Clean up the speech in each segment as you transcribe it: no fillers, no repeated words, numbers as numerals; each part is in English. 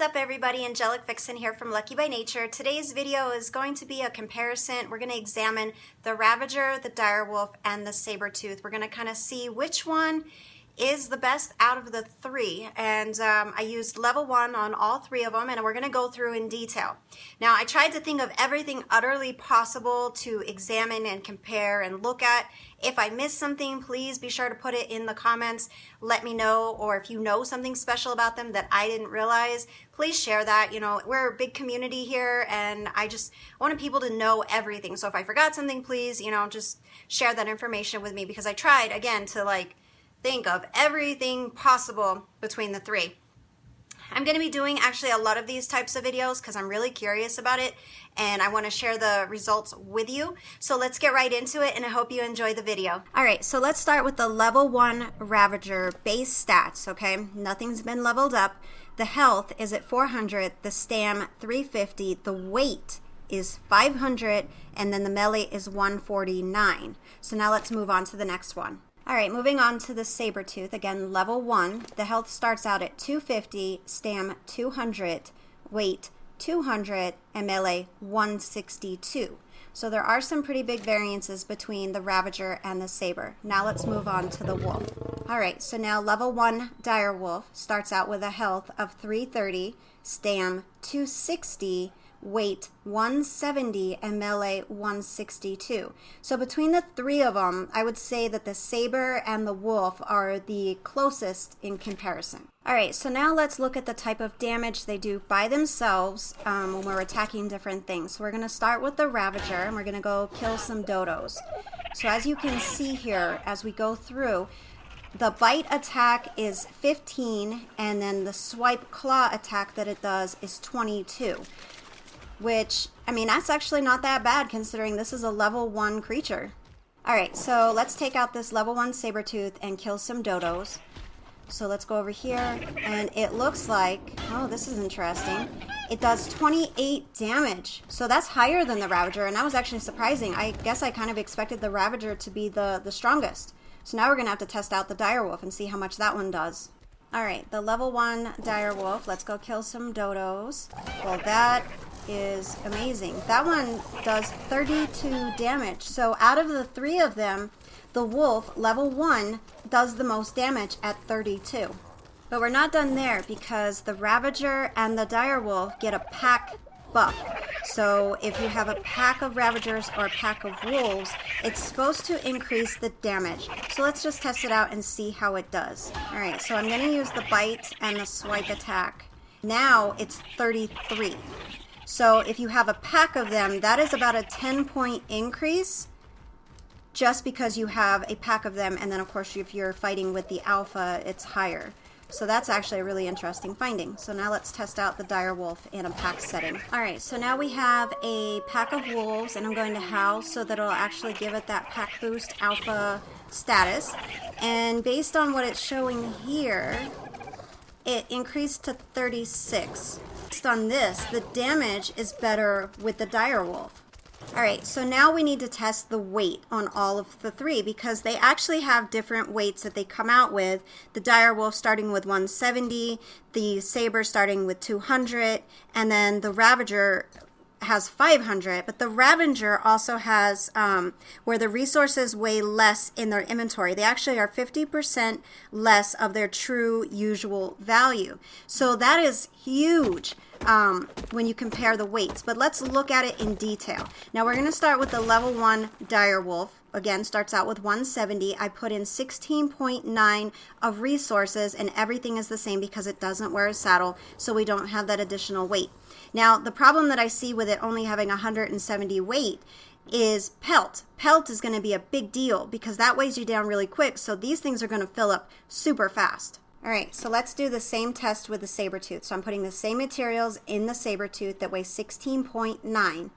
up everybody, Angelic Vixen here from Lucky by Nature. Today's video is going to be a comparison. We're going to examine the Ravager, the Direwolf, and the Saber-tooth. We're going to kind of see which one is the best out of the three, and I used level 1 on all three of them, and we're going to go through in detail. Now, I tried to think of everything utterly possible to examine and compare and look at. If I missed something, please be sure to put it in the comments. Let me know, or if you know something special about them that I didn't realize, please share that. You know, we're a big community here, and I just wanted people to know everything. So if I forgot something, please, just share that information with me, because I tried, again, to think of everything possible between the three. I'm going to be doing actually a lot of these types of videos because I'm really curious about it and I want to share the results with you. So let's get right into it, and I hope you enjoy the video. Alright, so let's start with the level 1 Ravager base stats, okay? Nothing's been leveled up. The health is at 400, the stam 350, the weight is 500, and then the melee is 149. So now let's move on to the next one. Alright, moving on to the Saber-tooth, again, level 1. The health starts out at 250, stam 200, weight 200, and melee 162. So there are some pretty big variances between the Ravager and the Saber. Now let's move on to the Wolf. Alright, so now level 1 Direwolf starts out with a health of 330, stam 260, weight 170, and melee 162. So between the three of them, I would say that the Saber and the Wolf are the closest in comparison. Alright, so now let's look at the type of damage they do by themselves when we're attacking different things. So we're going to start with the Ravager, and we're going to go kill some dodos. So as you can see here, as we go through, the bite attack is 15, and then the swipe claw attack that it does is 22. Which, that's actually not that bad considering this is a level 1 creature. Alright, so let's take out this level 1 Saber-tooth and kill some dodos. So let's go over here, and it looks like, oh, this is interesting. It does 28 damage. So that's higher than the Ravager, and that was actually surprising. I guess I kind of expected the Ravager to be the strongest. So now we're going to have to test out the Direwolf and see how much that one does. Alright, the level 1 Direwolf, let's go kill some dodos. Well, that is amazing. That one does 32 damage. So out of the three of them, the Wolf, level 1, does the most damage at 32. But we're not done there, because the Ravager and the Direwolf get a pack buff. So if you have a pack of Ravagers or a pack of Wolves, it's supposed to increase the damage. So let's just test it out and see how it does. Alright, so I'm going to use the bite and the swipe attack. Now it's 33. So if you have a pack of them, that is about a 10-point increase just because you have a pack of them, and then of course if you're fighting with the alpha, it's higher. So that's actually a really interesting finding. So now let's test out the Direwolf in a pack setting. Alright, so now we have a pack of wolves, and I'm going to howl so that it'll actually give it that pack boost alpha status. And based on what it's showing here, it increased to 36. Based on this, the damage is better with the Direwolf. Alright, so now we need to test the weight on all of the three, because they actually have different weights that they come out with. The Direwolf starting with 170, the Saber starting with 200, and then the Ravager has 500, but the Ravager also has where the resources weigh less in their inventory. They actually are 50% less of their true usual value. So that is huge when you compare the weights. But let's look at it in detail. Now we're going to start with the level 1 Direwolf. Again, starts out with 170. I put in 16.9 of resources, and everything is the same because it doesn't wear a saddle, so we don't have that additional weight. Now, the problem that I see with it only having 170 weight is pelt. Pelt is going to be a big deal because that weighs you down really quick, so these things are going to fill up super fast. Alright, so let's do the same test with the Saber-tooth. So I'm putting the same materials in the Saber-tooth that weighs 16.9.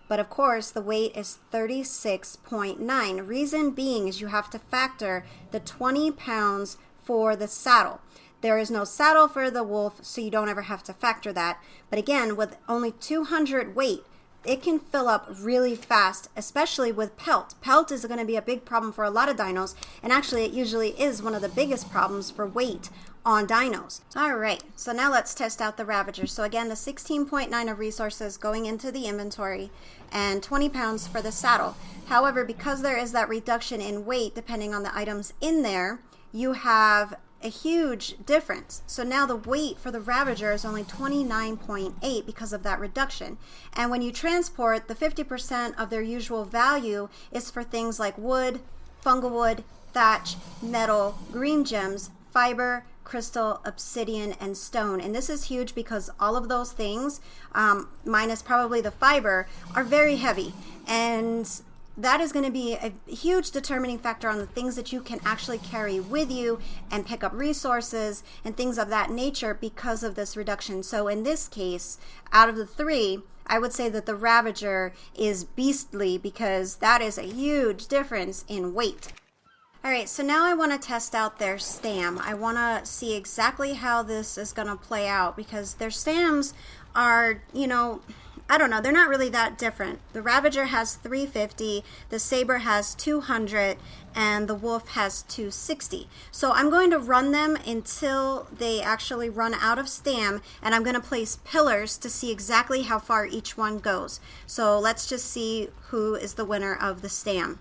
But of course, the weight is 36.9. Reason being is you have to factor the 20 pounds for the saddle. There is no saddle for the Wolf, so you don't ever have to factor that. But again, with only 200 weight, it can fill up really fast, especially with pelt. Pelt is going to be a big problem for a lot of dinos, and actually it usually is one of the biggest problems for weight on dinos. All right, so now let's test out the Ravager. So again, the 16.9 of resources going into the inventory and 20 pounds for the saddle. However, because there is that reduction in weight depending on the items in there, you have a huge difference. So now the weight for the Ravager is only 29.8 because of that reduction. And when you transport, the 50% of their usual value is for things like wood, fungal wood, thatch, metal, green gems, fiber, crystal, obsidian, and stone. And this is huge because all of those things, minus probably the fiber, are very heavy. And that is going to be a huge determining factor on the things that you can actually carry with you and pick up resources and things of that nature because of this reduction. So in this case, out of the three, I would say that the Ravager is beastly because that is a huge difference in weight. All right, so now I want to test out their Stam. I want to see exactly how this is going to play out because their Stams are, you know, I don't know, they're not really that different. The Ravager has 350, the Saber has 200, and the Wolf has 260. So I'm going to run them until they actually run out of Stam, and I'm going to place pillars to see exactly how far each one goes. So let's just see who is the winner of the Stam.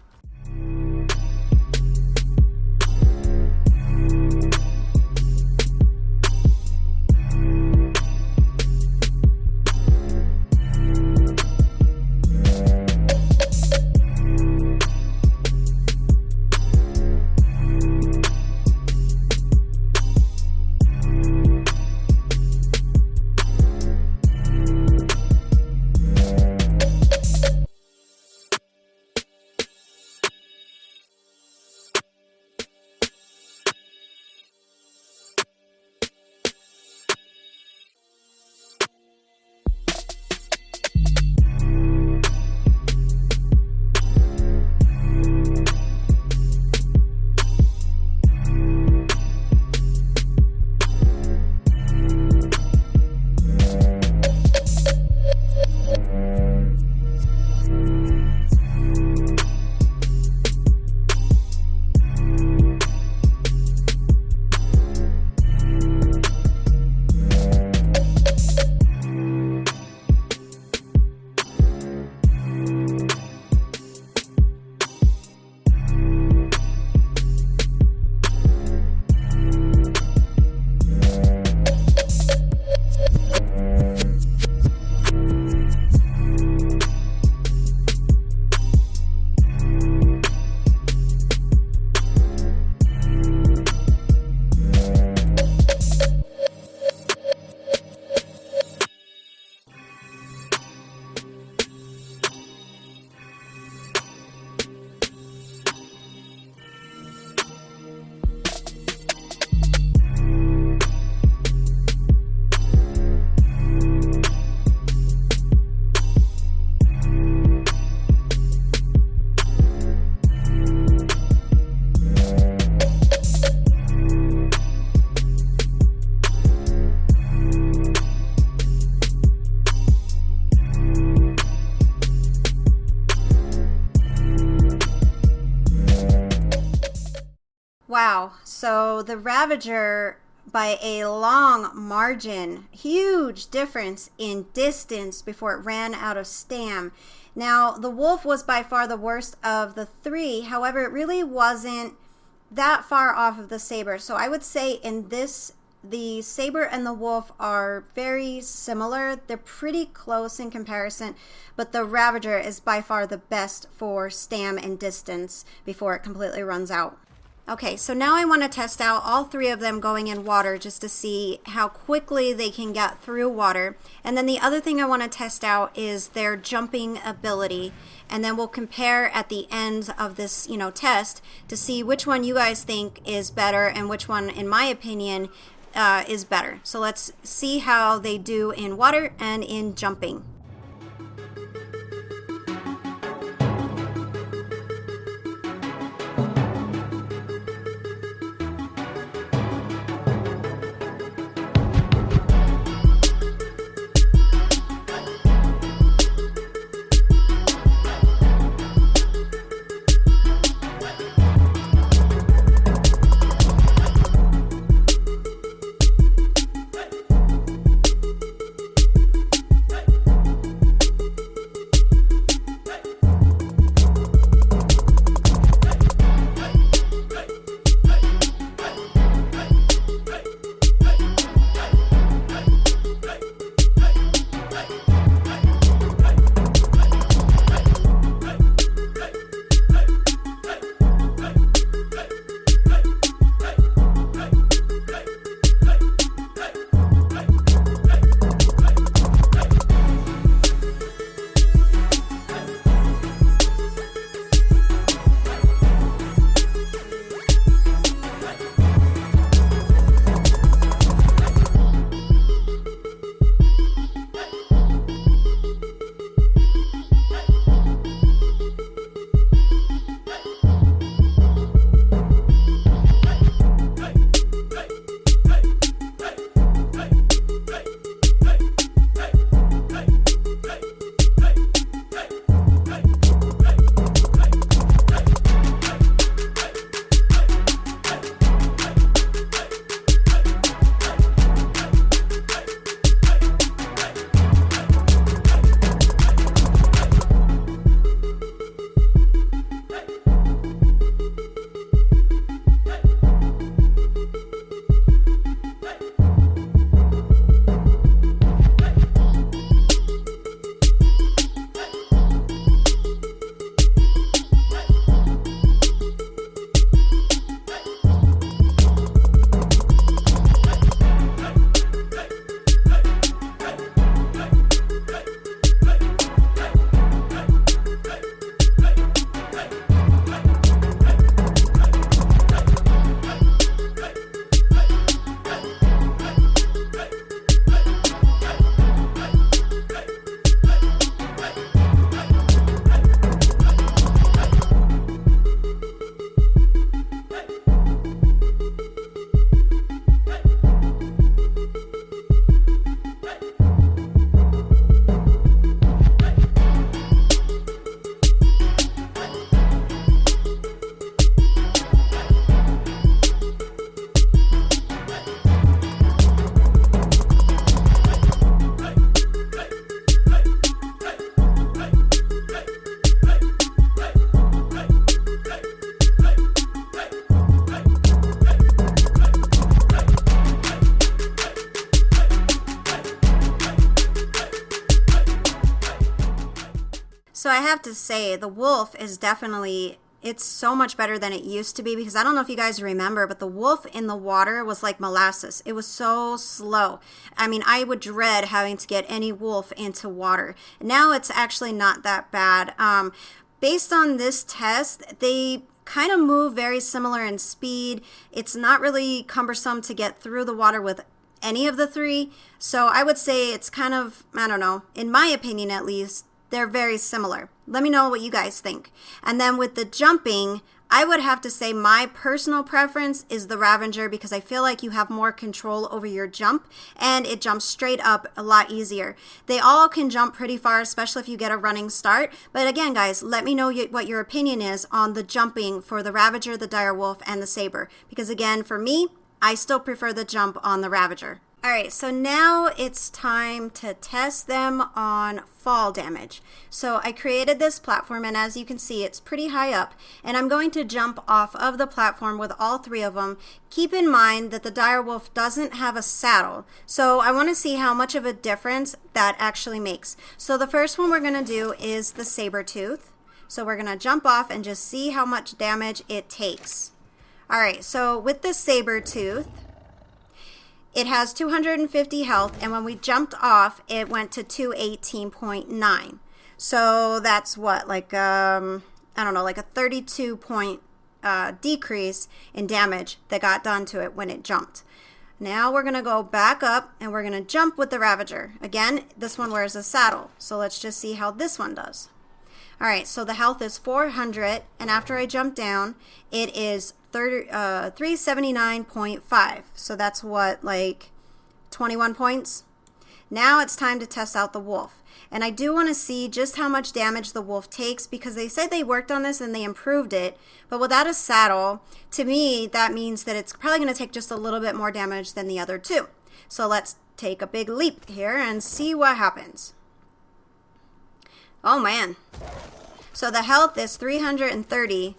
Wow, so the Ravager, by a long margin, huge difference in distance before it ran out of Stam. Now, the Wolf was by far the worst of the three. However, it really wasn't that far off of the Saber. So I would say in this, the Saber and the Wolf are very similar. They're pretty close in comparison, but the Ravager is by far the best for Stam and distance before it completely runs out. Okay, so now I want to test out all three of them going in water just to see how quickly they can get through water. And then the other thing I want to test out is their jumping ability. And then we'll compare at the end of this, test to see which one you guys think is better and which one, in my opinion, is better. So let's see how they do in water and in jumping. I have to say, the wolf is definitely, it's so much better than it used to be, because I don't know if you guys remember, but the wolf in the water was like molasses. It was so slow. I mean, I would dread having to get any wolf into water. Now it's actually not that bad. Based on this test, they kind of move very similar in speed. It's not really cumbersome to get through the water with any of the three. So I would say it's kind of, I don't know, in my opinion at least, they're very similar. Let me know what you guys think. And then with the jumping, I would have to say my personal preference is the Ravager, because I feel like you have more control over your jump and it jumps straight up a lot easier. They all can jump pretty far, especially if you get a running start. But again, guys, let me know what your opinion is on the jumping for the Ravager, the Direwolf, and the Saber. Because again, for me, I still prefer the jump on the Ravager. All right, so now it's time to test them on fall damage. So I created this platform, and as you can see, it's pretty high up, and I'm going to jump off of the platform with all three of them. Keep in mind that the Direwolf doesn't have a saddle, so I want to see how much of a difference that actually makes. So the first one we're going to do is the Saber Tooth. So we're going to jump off and just see how much damage it takes. All right, so with the Saber Tooth, it has 250 health, and when we jumped off, it went to 218.9. So that's what, like, I don't know, like a 32 point decrease in damage that got done to it when it jumped. Now we're going to go back up, and we're going to jump with the Ravager. Again, this one wears a saddle, so let's just see how this one does. All right, so the health is 400, and after I jump down, it is 379.5. So that's what, like 21 points? Now it's time to test out the wolf. And I do want to see just how much damage the wolf takes, because they said they worked on this and they improved it. But without a saddle, to me, that means that it's probably going to take just a little bit more damage than the other two. So let's take a big leap here and see what happens. Oh man. So the health is 330,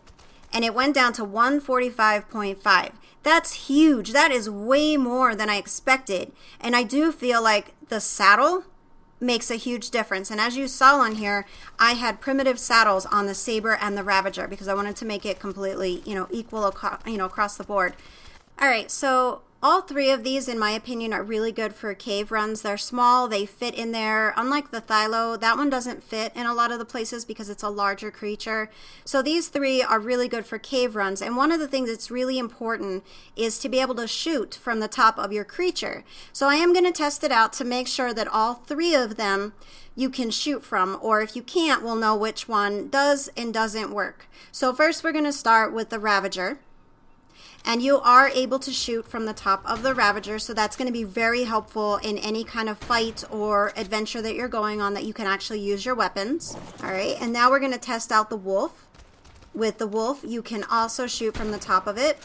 and it went down to 145.5. That's huge. That is way more than I expected. And I do feel like the saddle makes a huge difference. And as you saw on here, I had primitive saddles on the Saber and the Ravager because I wanted to make it completely, equal, across the board. All right, so all three of these, in my opinion, are really good for cave runs. They're small, they fit in there. Unlike the Thylo, that one doesn't fit in a lot of the places because it's a larger creature. So these three are really good for cave runs. And one of the things that's really important is to be able to shoot from the top of your creature. So I am going to test it out to make sure that all three of them you can shoot from, or if you can't, we'll know which one does and doesn't work. So first we're going to start with the Ravager. And you are able to shoot from the top of the Ravager, so that's going to be very helpful in any kind of fight or adventure that you're going on, that you can actually use your weapons. All right, and now we're going to test out the wolf. With the wolf, you can also shoot from the top of it.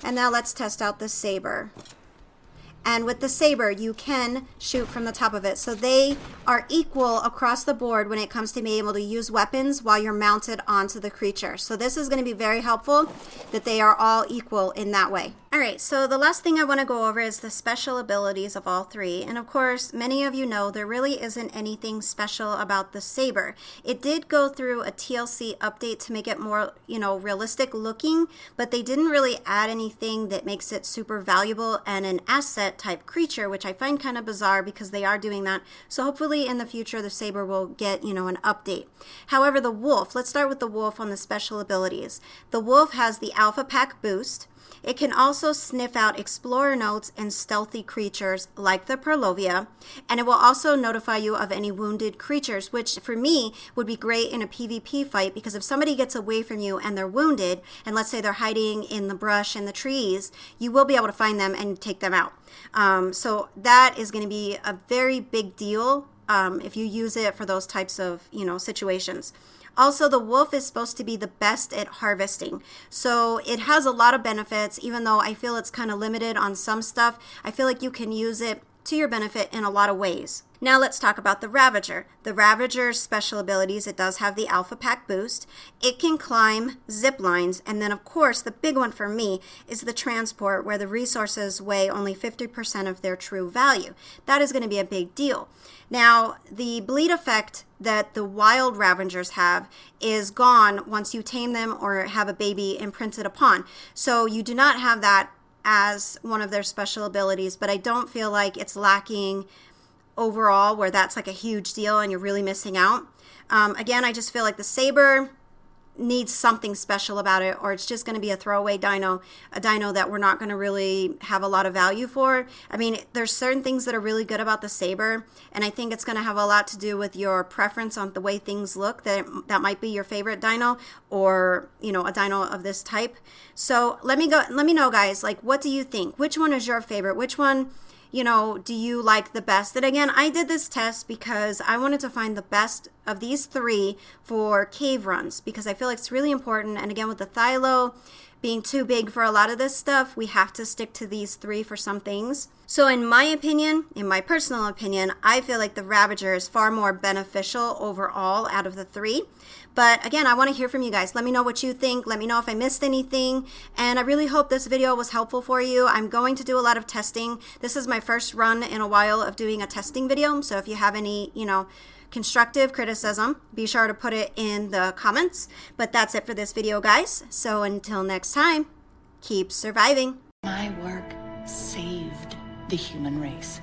And now let's test out the Saber. And with the Saber, you can shoot from the top of it. So they are equal across the board when it comes to being able to use weapons while you're mounted onto the creature. So this is going to be very helpful that they are all equal in that way. All right, so the last thing I want to go over is the special abilities of all three. And of course, many of you know there really isn't anything special about the Saber. It did go through a TLC update to make it more, realistic looking, but they didn't really add anything that makes it super valuable and an asset type creature, which I find kind of bizarre because they are doing that. So hopefully in the future the Saber will get, an update. However, the wolf, let's start with the wolf on the special abilities. The wolf has the Alpha Pack boost. It can also sniff out explorer notes and stealthy creatures like the Perlovia, and it will also notify you of any wounded creatures, which for me would be great in a PvP fight, because if somebody gets away from you and they're wounded, and let's say they're hiding in the brush and the trees, you will be able to find them and take them out. So that is going to be a very big deal if you use it for those types of, situations. Also, the wolf is supposed to be the best at harvesting. So it has a lot of benefits, even though I feel it's kind of limited on some stuff. I feel like you can use it to your benefit in a lot of ways. Now let's talk about the Ravager. The Ravager's special abilities, it does have the Alpha Pack boost. It can climb zip lines, and then of course the big one for me is the transport, where the resources weigh only 50% of their true value. That is going to be a big deal. Now, the bleed effect that the wild Ravagers have is gone once you tame them or have a baby imprinted upon. So you do not have that as one of their special abilities, but I don't feel like it's lacking overall where that's like a huge deal and you're really missing out. Again, I just feel like the Saber needs something special about it, or it's just going to be a throwaway dino, a dino that we're not going to really have a lot of value for. I mean, there's certain things that are really good about the Saber, and I think it's going to have a lot to do with your preference on the way things look. That might be your favorite dino, or you know, a dino of this type. So let me know, guys, like, what do you think? Which one is your favorite? Which one, you know, do you like the best? And again, I did this test because I wanted to find the best of these three for cave runs, because I feel like it's really important. And again, with the Thylo being too big for a lot of this stuff, we have to stick to these three for some things. So in my opinion, in my personal opinion, I feel like the Ravager is far more beneficial overall out of the three. But again, I want to hear from you guys. Let me know what you think. Let me know if I missed anything. And I really hope this video was helpful for you. I'm going to do a lot of testing. This is my first run in a while of doing a testing video. So if you have any, you know, constructive criticism, be sure to put it in the comments. But that's it for this video, guys. So until next time, keep surviving. My work saved the human race.